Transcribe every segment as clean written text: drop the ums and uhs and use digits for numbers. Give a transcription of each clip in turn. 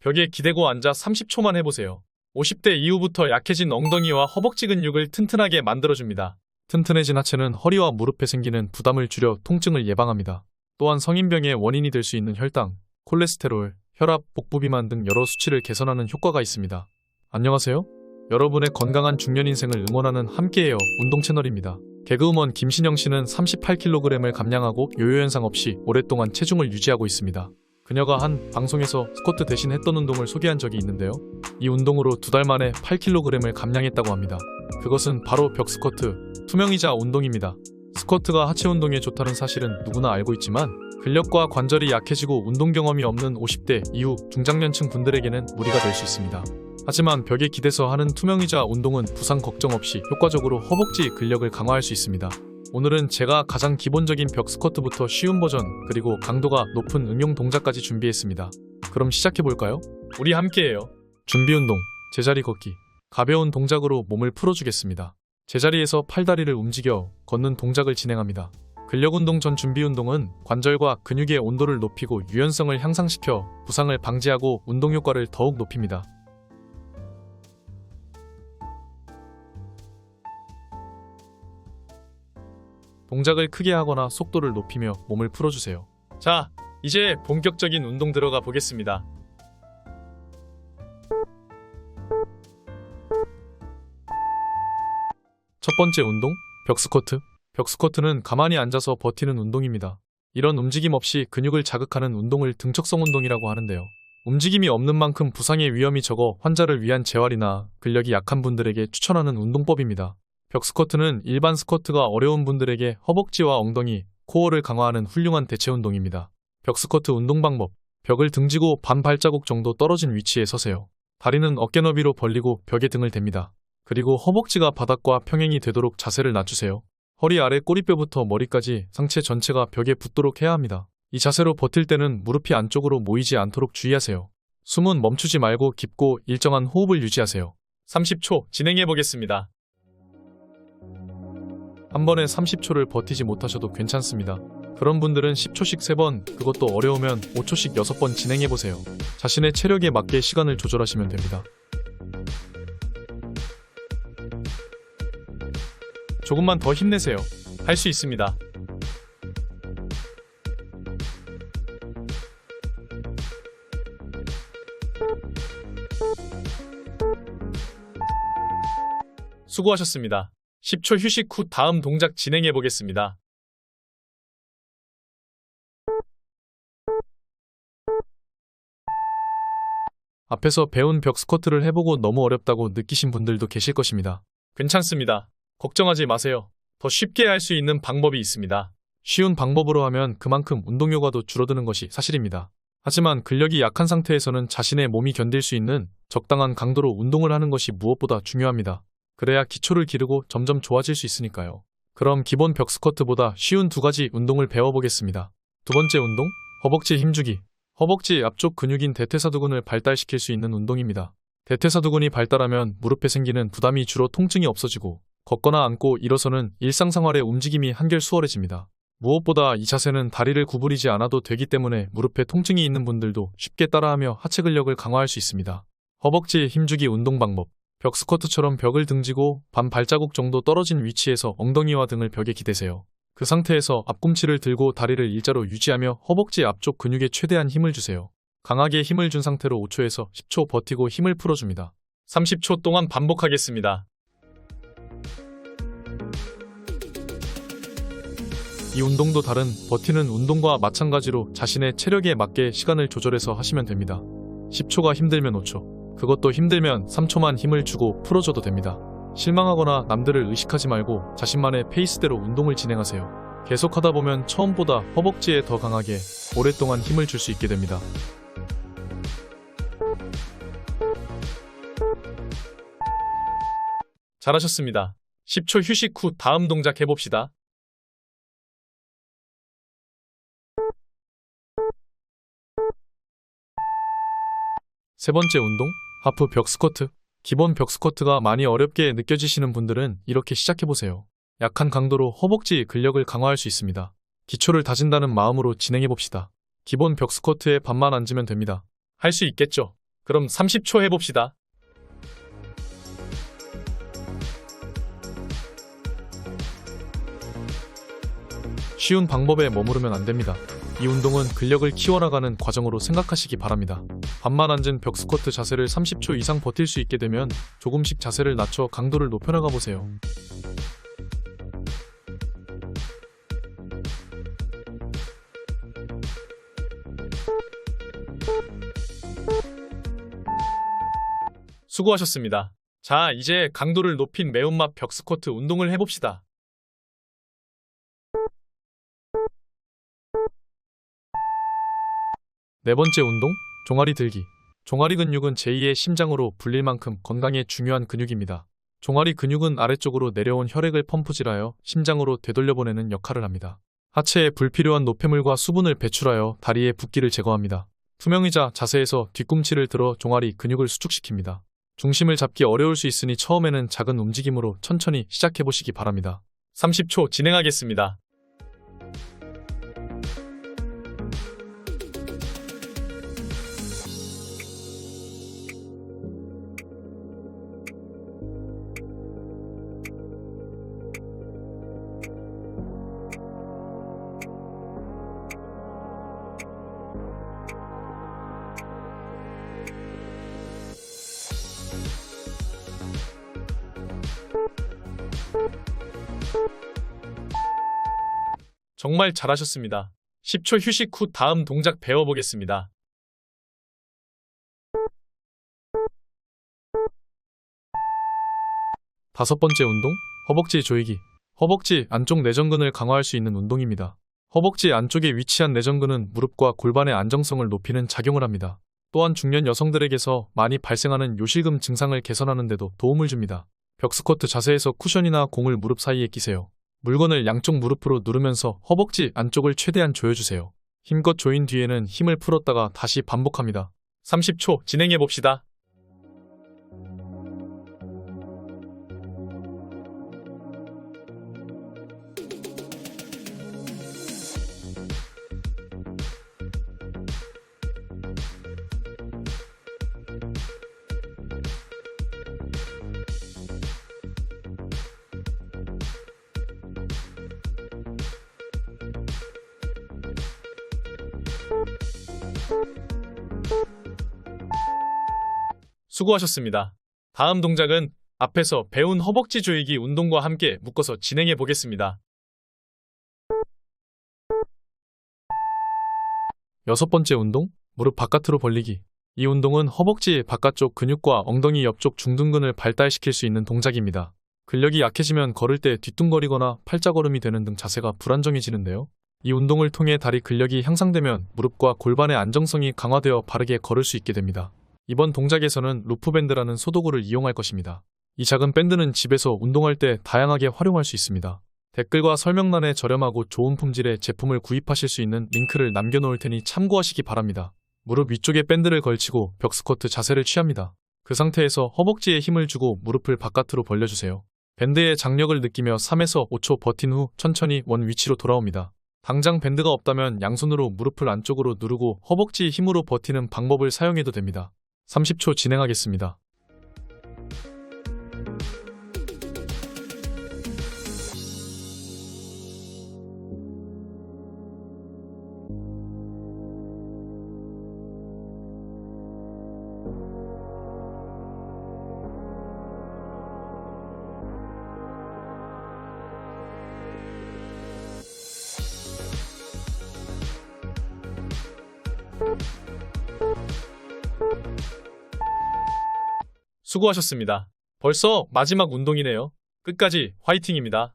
벽에 기대고 앉아 30초만 해보세요. 50대 이후부터 약해진 엉덩이와 허벅지 근육을 튼튼하게 만들어줍니다. 튼튼해진 하체는 허리와 무릎에 생기는 부담을 줄여 통증을 예방합니다. 또한 성인병의 원인이 될 수 있는 혈당, 콜레스테롤, 혈압, 복부 비만 등 여러 수치를 개선하는 효과가 있습니다. 안녕하세요. 여러분의 건강한 중년 인생을 응원하는 함께해요 운동 채널입니다. 개그우먼 김신영 씨는 38kg을 감량하고 요요 현상 없이 오랫동안 체중을 유지하고 있습니다. 그녀가 한 방송에서 스쿼트 대신 했던 운동을 소개한 적이 있는데요. 이 운동으로 2달 만에 8kg을 감량했다고 합니다. 그것은 바로 벽 스쿼트, 투명의자 운동입니다. 스쿼트가 하체 운동에 좋다는 사실은 누구나 알고 있지만 근력과 관절이 약해지고 운동 경험이 없는 50대 이후 중장년층 분들에게는 무리가 될 수 있습니다. 하지만 벽에 기대서 하는 투명의자 운동은 부상 걱정 없이 효과적으로 허벅지 근력을 강화할 수 있습니다. 오늘은 제가 가장 기본적인 벽 스쿼트부터 쉬운 버전 그리고 강도가 높은 응용 동작까지 준비했습니다. 그럼 시작해볼까요? 우리 함께해요. 준비 운동, 제자리 걷기. 가벼운 동작으로 몸을 풀어주겠습니다. 제자리에서 팔다리를 움직여 걷는 동작을 진행합니다. 근력 운동 전 준비 운동은 관절과 근육의 온도를 높이고 유연성을 향상시켜 부상을 방지하고 운동 효과를 더욱 높입니다. 동작을 크게 하거나 속도를 높이며 몸을 풀어주세요. 자, 이제 본격적인 운동 들어가 보겠습니다. 첫 번째 운동, 벽 스쿼트. 벽 스쿼트는 가만히 앉아서 버티는 운동입니다. 이런 움직임 없이 근육을 자극하는 운동을 등척성 운동이라고 하는데요. 움직임이 없는 만큼 부상의 위험이 적어 환자를 위한 재활이나 근력이 약한 분들에게 추천하는 운동법입니다. 벽 스쿼트는 일반 스쿼트가 어려운 분들에게 허벅지와 엉덩이, 코어를 강화하는 훌륭한 대체 운동입니다. 벽 스쿼트 운동 방법. 벽을 등지고 반 발자국 정도 떨어진 위치에 서세요. 다리는 어깨 너비로 벌리고 벽에 등을 댑니다. 그리고 허벅지가 바닥과 평행이 되도록 자세를 낮추세요. 허리 아래 꼬리뼈부터 머리까지 상체 전체가 벽에 붙도록 해야 합니다. 이 자세로 버틸 때는 무릎이 안쪽으로 모이지 않도록 주의하세요. 숨은 멈추지 말고 깊고 일정한 호흡을 유지하세요. 30초 진행해 보겠습니다. 한 번에 30초를 버티지 못하셔도 괜찮습니다. 그런 분들은 10초씩 3번, 그것도 어려우면 5초씩 6번 진행해보세요. 자신의 체력에 맞게 시간을 조절하시면 됩니다. 조금만 더 힘내세요. 할 수 있습니다. 수고하셨습니다. 10초 휴식 후 다음 동작 진행해 보겠습니다. 앞에서 배운 벽 스쿼트를 해보고 너무 어렵다고 느끼신 분들도 계실 것입니다. 괜찮습니다. 걱정하지 마세요. 더 쉽게 할 수 있는 방법이 있습니다. 쉬운 방법으로 하면 그만큼 운동 효과도 줄어드는 것이 사실입니다. 하지만 근력이 약한 상태에서는 자신의 몸이 견딜 수 있는 적당한 강도로 운동을 하는 것이 무엇보다 중요합니다. 그래야 기초를 기르고 점점 좋아질 수 있으니까요. 그럼 기본 벽 스쿼트보다 쉬운 2가지 운동을 배워보겠습니다. 두 번째 운동, 허벅지 힘주기. 허벅지 앞쪽 근육인 대퇴사두근을 발달시킬 수 있는 운동입니다. 대퇴사두근이 발달하면 무릎에 생기는 부담이 줄어 통증이 없어지고 걷거나 앉고 일어서는 일상생활의 움직임이 한결 수월해집니다. 무엇보다 이 자세는 다리를 구부리지 않아도 되기 때문에 무릎에 통증이 있는 분들도 쉽게 따라하며 하체 근력을 강화할 수 있습니다. 허벅지 힘주기 운동 방법. 벽 스쿼트처럼 벽을 등지고 반 발자국 정도 떨어진 위치에서 엉덩이와 등을 벽에 기대세요. 그 상태에서 앞꿈치를 들고 다리를 일자로 유지하며 허벅지 앞쪽 근육에 최대한 힘을 주세요. 강하게 힘을 준 상태로 5초에서 10초 버티고 힘을 풀어줍니다. 30초 동안 반복하겠습니다. 이 운동도 다른 버티는 운동과 마찬가지로 자신의 체력에 맞게 시간을 조절해서 하시면 됩니다. 10초가 힘들면 5초. 그것도 힘들면 3초만 힘을 주고 풀어줘도 됩니다. 실망하거나 남들을 의식하지 말고 자신만의 페이스대로 운동을 진행하세요. 계속하다 보면 처음보다 허벅지에 더 강하게 오랫동안 힘을 줄 수 있게 됩니다. 잘하셨습니다. 10초 휴식 후 다음 동작 해봅시다. 세 번째 운동, 하프 벽 스쿼트. 기본 벽 스쿼트가 많이 어렵게 느껴지시는 분들은 이렇게 시작해보세요. 약한 강도로 허벅지 근력을 강화할 수 있습니다. 기초를 다진다는 마음으로 진행해봅시다. 기본 벽 스쿼트에 반만 앉으면 됩니다. 할 수 있겠죠? 그럼 30초 해봅시다. 쉬운 방법에 머무르면 안 됩니다. 이 운동은 근력을 키워나가는 과정으로 생각하시기 바랍니다. 반만 앉은 벽 스쿼트 자세를 30초 이상 버틸 수 있게 되면 조금씩 자세를 낮춰 강도를 높여나가 보세요. 수고하셨습니다. 자, 이제 강도를 높인 매운맛 벽 스쿼트 운동을 해봅시다. 네 번째 운동, 종아리 들기. 종아리 근육은 제2의 심장으로 불릴 만큼 건강에 중요한 근육입니다. 종아리 근육은 아래쪽으로 내려온 혈액을 펌프질하여 심장으로 되돌려보내는 역할을 합니다. 하체에 불필요한 노폐물과 수분을 배출하여 다리의 붓기를 제거합니다. 투명의자 자세에서 뒤꿈치를 들어 종아리 근육을 수축시킵니다. 중심을 잡기 어려울 수 있으니 처음에는 작은 움직임으로 천천히 시작해보시기 바랍니다. 30초 진행하겠습니다. 정말 잘하셨습니다. 10초 휴식 후 다음 동작 배워보겠습니다. 다섯 번째 운동, 허벅지 조이기. 허벅지 안쪽 내전근을 강화할 수 있는 운동입니다. 허벅지 안쪽에 위치한 내전근은 무릎과 골반의 안정성을 높이는 작용을 합니다. 또한 중년 여성들에게서 많이 발생하는 요실금 증상을 개선하는 데도 도움을 줍니다. 벽 스쿼트 자세에서 쿠션이나 공을 무릎 사이에 끼세요. 물건을 양쪽 무릎으로 누르면서 허벅지 안쪽을 최대한 조여주세요. 힘껏 조인 뒤에는 힘을 풀었다가 다시 반복합니다. 30초 진행해봅시다. 수고하셨습니다. 다음 동작은 앞에서 배운 허벅지 조이기 운동과 함께 묶어서 진행해 보겠습니다. 여섯 번째 운동, 무릎 바깥으로 벌리기. 이 운동은 허벅지 바깥쪽 근육과 엉덩이 옆쪽 중둔근을 발달시킬 수 있는 동작입니다. 근력이 약해지면 걸을 때 뒤뚱거리거나 팔자걸음이 되는 등 자세가 불안정해지는데요. 이 운동을 통해 다리 근력이 향상되면 무릎과 골반의 안정성이 강화되어 바르게 걸을 수 있게 됩니다. 이번 동작에서는 루프밴드라는 소도구를 이용할 것입니다. 이 작은 밴드는 집에서 운동할 때 다양하게 활용할 수 있습니다. 댓글과 설명란에 저렴하고 좋은 품질의 제품을 구입하실 수 있는 링크를 남겨놓을 테니 참고하시기 바랍니다. 무릎 위쪽에 밴드를 걸치고 벽 스쿼트 자세를 취합니다. 그 상태에서 허벅지에 힘을 주고 무릎을 바깥으로 벌려주세요. 밴드의 장력을 느끼며 3에서 5초 버틴 후 천천히 원 위치로 돌아옵니다. 당장 밴드가 없다면 양손으로 무릎을 안쪽으로 누르고 허벅지 힘으로 버티는 방법을 사용해도 됩니다. 30초 진행하겠습니다. 수고하셨습니다. 벌써 마지막 운동이네요. 끝까지 화이팅입니다.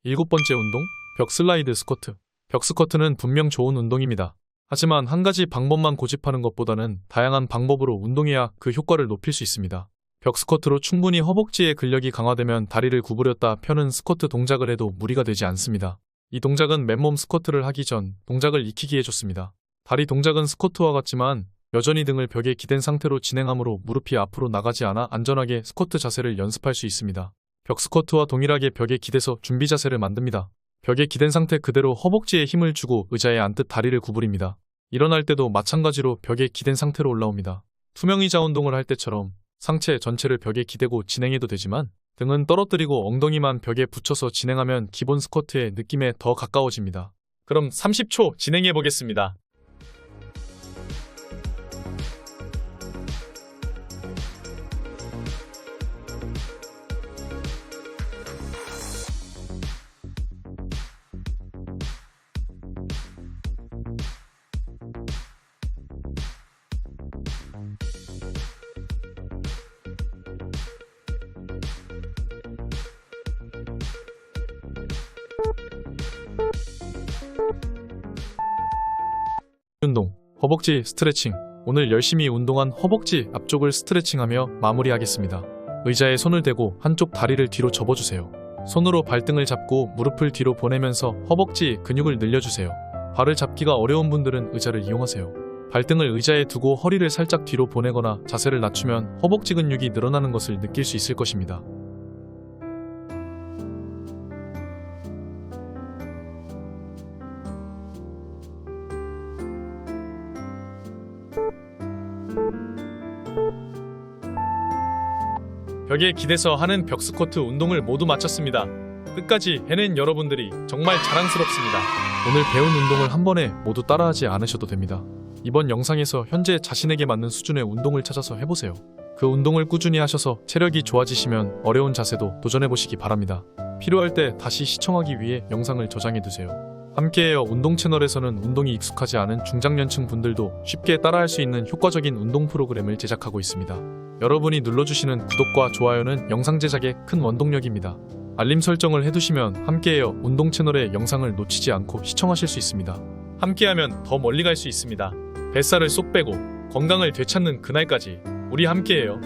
일곱 번째 운동, 벽 슬라이드 스쿼트. 벽 스쿼트는 분명 좋은 운동입니다. 하지만 한 가지 방법만 고집하는 것보다는 다양한 방법으로 운동해야 그 효과를 높일 수 있습니다. 벽 스쿼트로 충분히 허벅지의 근력이 강화되면 다리를 구부렸다 펴는 스쿼트 동작을 해도 무리가 되지 않습니다. 이 동작은 맨몸 스쿼트를 하기 전 동작을 익히기에 좋습니다. 다리 동작은 스쿼트와 같지만 여전히 등을 벽에 기댄 상태로 진행하므로 무릎이 앞으로 나가지 않아 안전하게 스쿼트 자세를 연습할 수 있습니다. 벽 스쿼트와 동일하게 벽에 기대서 준비 자세를 만듭니다. 벽에 기댄 상태 그대로 허벅지에 힘을 주고 의자에 앉듯 다리를 구부립니다. 일어날 때도 마찬가지로 벽에 기댄 상태로 올라옵니다. 투명 의자 운동을 할 때처럼 상체 전체를 벽에 기대고 진행해도 되지만 등은 떨어뜨리고 엉덩이만 벽에 붙여서 진행하면 기본 스쿼트의 느낌에 더 가까워집니다. 그럼 30초 진행해 보겠습니다. 운동, 허벅지 스트레칭. 오늘 열심히 운동한 허벅지 앞쪽을 스트레칭하며 마무리하겠습니다. 의자에 손을 대고 한쪽 다리를 뒤로 접어주세요. 손으로 발등을 잡고 무릎을 뒤로 보내면서 허벅지 근육을 늘려주세요. 발을 잡기가 어려운 분들은 의자를 이용하세요. 발등을 의자에 두고 허리를 살짝 뒤로 보내거나 자세를 낮추면 허벅지 근육이 늘어나는 것을 느낄 수 있을 것입니다. 벽에 기대서 하는 벽 스쿼트 운동을 모두 마쳤습니다. 끝까지 해낸 여러분들이 정말 자랑스럽습니다. 오늘 배운 운동을 한 번에 모두 따라하지 않으셔도 됩니다. 이번 영상에서 현재 자신에게 맞는 수준의 운동을 찾아서 해보세요. 그 운동을 꾸준히 하셔서 체력이 좋아지시면 어려운 자세도 도전해보시기 바랍니다. 필요할 때 다시 시청하기 위해 영상을 저장해두세요. 함께해요 운동 채널에서는 운동이 익숙하지 않은 중장년층 분들도 쉽게 따라할 수 있는 효과적인 운동 프로그램을 제작하고 있습니다. 여러분이 눌러주시는 구독과 좋아요는 영상 제작에 큰 원동력입니다. 알림 설정을 해두시면 함께해요 운동 채널의 영상을 놓치지 않고 시청하실 수 있습니다. 함께하면 더 멀리 갈 수 있습니다. 뱃살을 쏙 빼고 건강을 되찾는 그날까지 우리 함께해요.